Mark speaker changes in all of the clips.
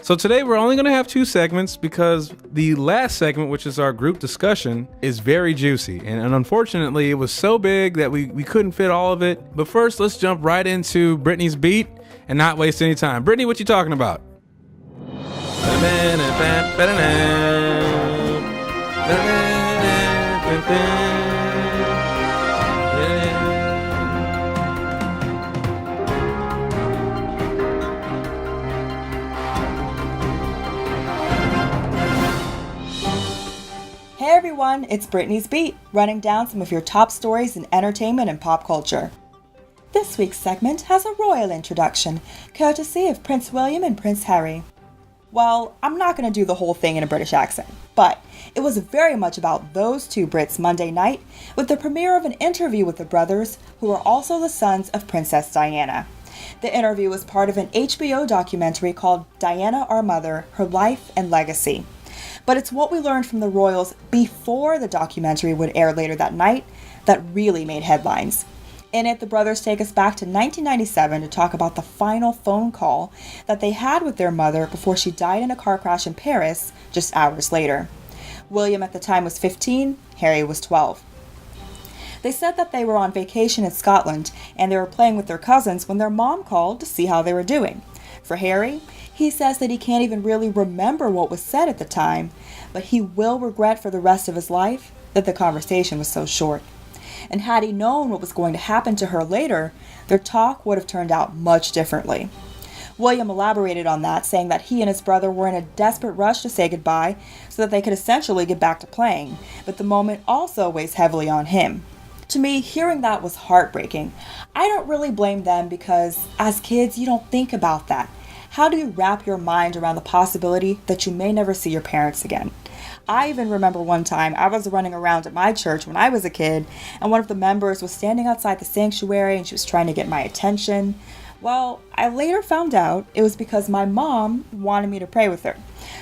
Speaker 1: So today we're only going to have 2 segments because the last segment, which is our group discussion, is very juicy. And unfortunately, it was so big that we couldn't fit all of it. But first, let's jump right into Brittany's beat and not waste any time. Brittany, what you talking about?
Speaker 2: Hey everyone, it's Brittany's Beat, running down some of your top stories in entertainment and pop culture. This week's segment has a royal introduction, courtesy of Prince William and Prince Harry. Well, I'm not going to do the whole thing in a British accent, but it was very much about those two Brits Monday night with the premiere of an interview with the brothers, who are also the sons of Princess Diana. The interview was part of an HBO documentary called Diana, Our Mother, Her Life and Legacy. But it's what we learned from the royals before the documentary would air later that night that really made headlines. In it, the brothers take us back to 1997 to talk about the final phone call that they had with their mother before she died in a car crash in Paris just hours later. William at the time was 15, Harry was 12. They said that they were on vacation in Scotland and they were playing with their cousins when their mom called to see how they were doing. For Harry, he says that he can't even really remember what was said at the time, but he will regret for the rest of his life that the conversation was so short. And had he known what was going to happen to her later, their talk would have turned out much differently. William elaborated on that, saying that he and his brother were in a desperate rush to say goodbye so that they could essentially get back to playing, but the moment also weighs heavily on him. To me, hearing that was heartbreaking. I don't really blame them because, as kids, you don't think about that. How do you wrap your mind around the possibility that you may never see your parents again? I even remember one time I was running around at my church when I was a kid, and one of the members was standing outside the sanctuary and she was trying to get my attention. Well, I later found out it was because my mom wanted me to pray with her.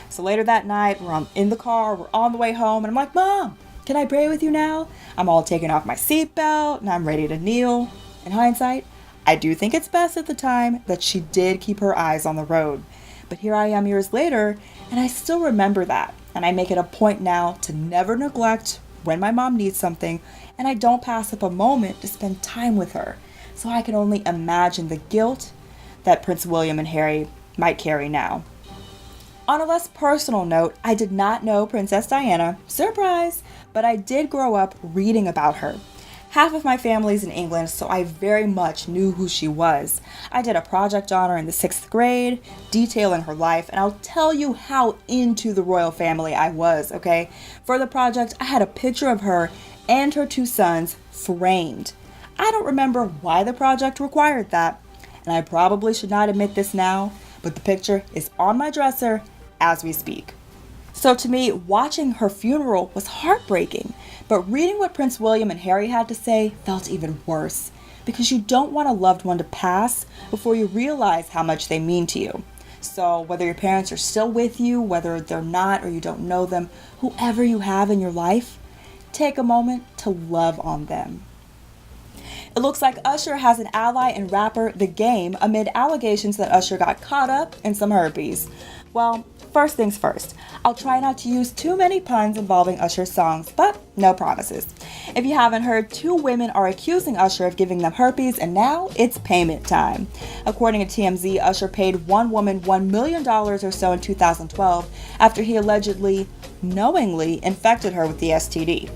Speaker 2: So later that night, we're in the car, we're on the way home, and I'm like, "Mom, can I pray with you now?" I'm all taking off my seatbelt and I'm ready to kneel. In hindsight, I do think it's best at the time that she did keep her eyes on the road. But here I am years later, and I still remember that. And I make it a point now to never neglect when my mom needs something, and I don't pass up a moment to spend time with her. So I can only imagine the guilt that Prince William and Harry might carry now. On a less personal note, I did not know Princess Diana, surprise, but I did grow up reading about her. Half of my family's in England, so I very much knew who she was. I did a project on her in the 6th grade, detailing her life, and I'll tell you how into the royal family I was, okay? For the project, I had a picture of her and her 2 sons framed. I don't remember why the project required that, and I probably should not admit this now, but the picture is on my dresser as we speak. So to me, watching her funeral was heartbreaking, but reading what Prince William and Harry had to say felt even worse, because you don't want a loved one to pass before you realize how much they mean to you. So whether your parents are still with you, whether they're not or you don't know them, whoever you have in your life, take a moment to love on them. It looks like Usher has an ally in rapper The Game amid allegations that Usher got caught up in some herpes. Well, first things first, I'll try not to use too many puns involving Usher's songs, but no promises. If you haven't heard, 2 women are accusing Usher of giving them herpes, and now it's payment time. According to TMZ, Usher paid one woman $1 million or so in 2012 after he allegedly, knowingly infected her with the STD.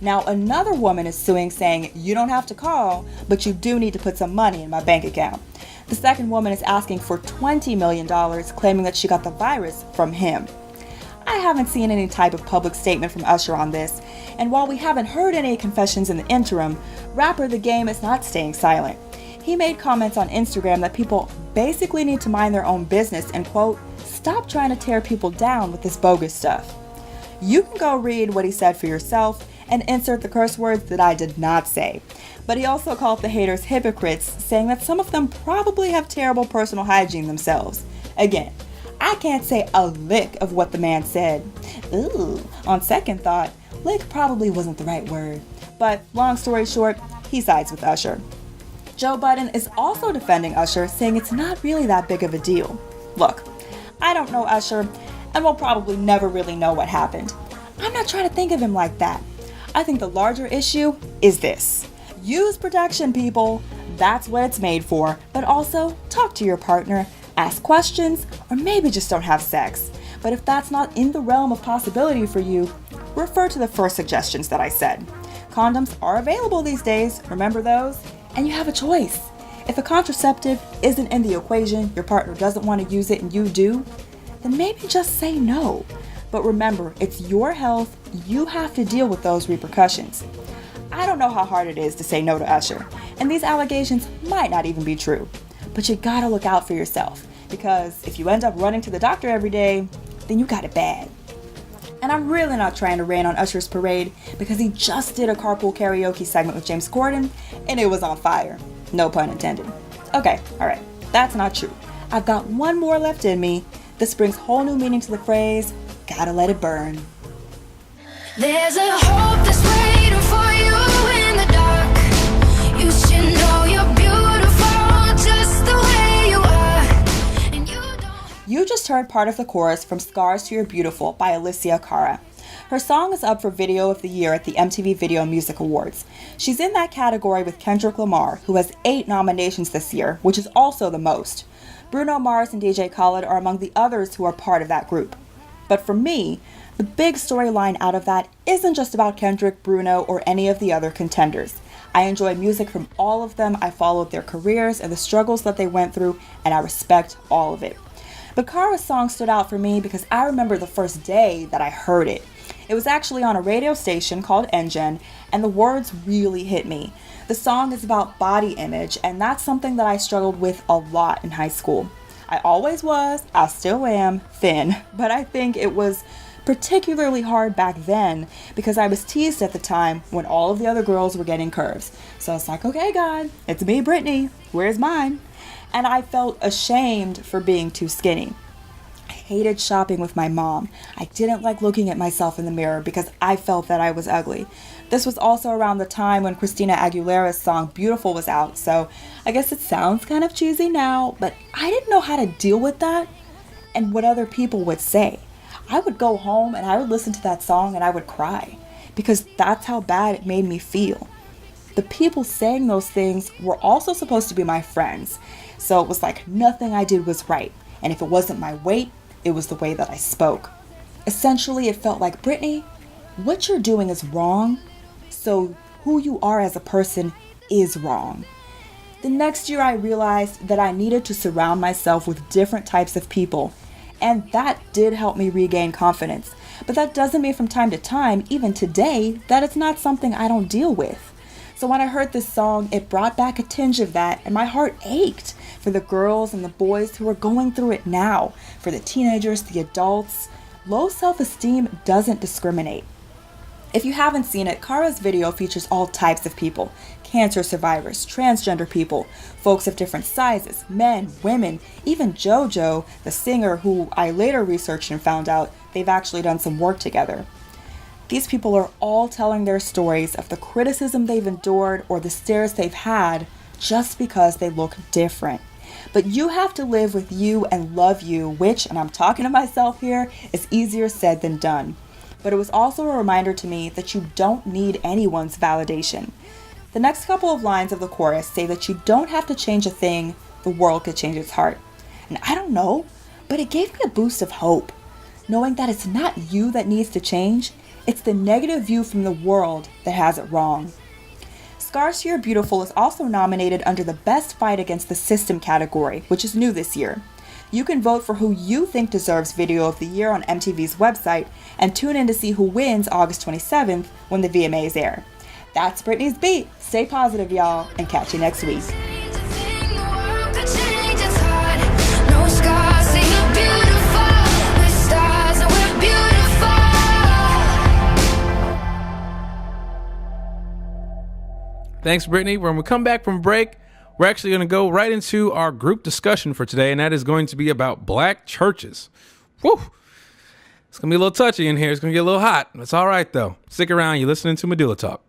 Speaker 2: Now another woman is suing, saying, "You don't have to call, but you do need to put some money in my bank account." The second woman is asking for $20 million, claiming that she got the virus from him. I haven't seen any type of public statement from Usher on this, and while we haven't heard any confessions in the interim, rapper The Game is not staying silent. He made comments on Instagram that people basically need to mind their own business and, quote, "stop trying to tear people down with this bogus stuff." You can go read what he said for yourself and insert the curse words that I did not say. But he also called the haters hypocrites, saying that some of them probably have terrible personal hygiene themselves. Again, I can't say a lick of what the man said. Ooh, on second thought, lick probably wasn't the right word. But long story short, he sides with Usher. Joe Budden is also defending Usher, saying it's not really that big of a deal. Look, I don't know Usher, and we'll probably never really know what happened. I'm not trying to think of him like that. I think the larger issue is this. Use protection, people. That's what it's made for. But also, talk to your partner, ask questions, or maybe just don't have sex. But if that's not in the realm of possibility for you, refer to the first suggestions that I said. Condoms are available these days, remember those? And you have a choice. If a contraceptive isn't in the equation, your partner doesn't want to use it and you do, then maybe just say no. But remember, it's your health, you have to deal with those repercussions. I don't know how hard it is to say no to Usher, and these allegations might not even be true. But you gotta look out for yourself, because if you end up running to the doctor every day, then you got it bad. And I'm really not trying to rain on Usher's parade, because he just did a carpool karaoke segment with James Corden, and it was on fire. No pun intended. Okay, alright, that's not true. I've got one more left in me. This brings whole new meaning to the phrase, gotta let it burn.
Speaker 3: There's a hope that's waiting for you in the dark. You should know you're beautiful just the way you are. And
Speaker 2: you just heard part of the chorus from Scars to You're Beautiful by Alessia Cara. Her song is up for Video of the Year at the MTV Video Music Awards. She's in that category with Kendrick Lamar, who has 8 nominations this year, which is also the most. Bruno Mars and DJ Khaled are among the others who are part of that group. But for me, the big storyline out of that isn't just about Kendrick, Bruno, or any of the other contenders. I enjoy music from all of them, I followed their careers and the struggles that they went through, and I respect all of it. But Cara's song stood out for me because I remember the first day that I heard it. It was actually on a radio station called NGen, and the words really hit me. The song is about body image, and that's something that I struggled with a lot in high school. I always was, I still am, thin, but I think it was particularly hard back then because I was teased at the time when all of the other girls were getting curves. So it's like, okay, God, it's me, Brittaney, where's mine? And I felt ashamed for being too skinny. I hated shopping with my mom. I didn't like looking at myself in the mirror because I felt that I was ugly. This was also around the time when Christina Aguilera's song Beautiful was out, so I guess it sounds kind of cheesy now, but I didn't know how to deal with that and what other people would say. I would go home and I would listen to that song and I would cry because that's how bad it made me feel. The people saying those things were also supposed to be my friends, so it was like nothing I did was right, and if it wasn't my weight, it was the way that I spoke. Essentially, it felt like, Brittaney, what you're doing is wrong, so who you are as a person is wrong. The next year I realized that I needed to surround myself with different types of people, and that did help me regain confidence. But that doesn't mean from time to time, even today, that it's not something I don't deal with. So when I heard this song, it brought back a tinge of that, and my heart ached for the girls and the boys who are going through it now, for the teenagers, the adults. Low self-esteem doesn't discriminate. If you haven't seen it, Cara's video features all types of people. Cancer survivors, transgender people, folks of different sizes, men, women, even JoJo, the singer who I later researched and found out they've actually done some work together. These people are all telling their stories of the criticism they've endured or the stares they've had just because they look different. But you have to live with you and love you, which, and I'm talking to myself here, is easier said than done. But it was also a reminder to me that you don't need anyone's validation. The next couple of lines of the chorus say that you don't have to change a thing, the world could change its heart. And I don't know, but it gave me a boost of hope, knowing that it's not you that needs to change, it's the negative view from the world that has it wrong. Scars to You're Beautiful is also nominated under the Best Fight Against the System category, which is new this year. You can vote for who you think deserves Video of the Year on MTV's website and tune in to see who wins August 27th when the VMAs air. That's Brittaney's Beat. Stay positive, y'all, and catch you next week.
Speaker 1: Thanks, Brittaney. When we come back from break, we're actually going to go right into our group discussion for today, and that is going to be about black churches. Woo! It's going to be a little touchy in here. It's going to get a little hot. It's all right, though. Stick around. You're listening to Medulla Talk.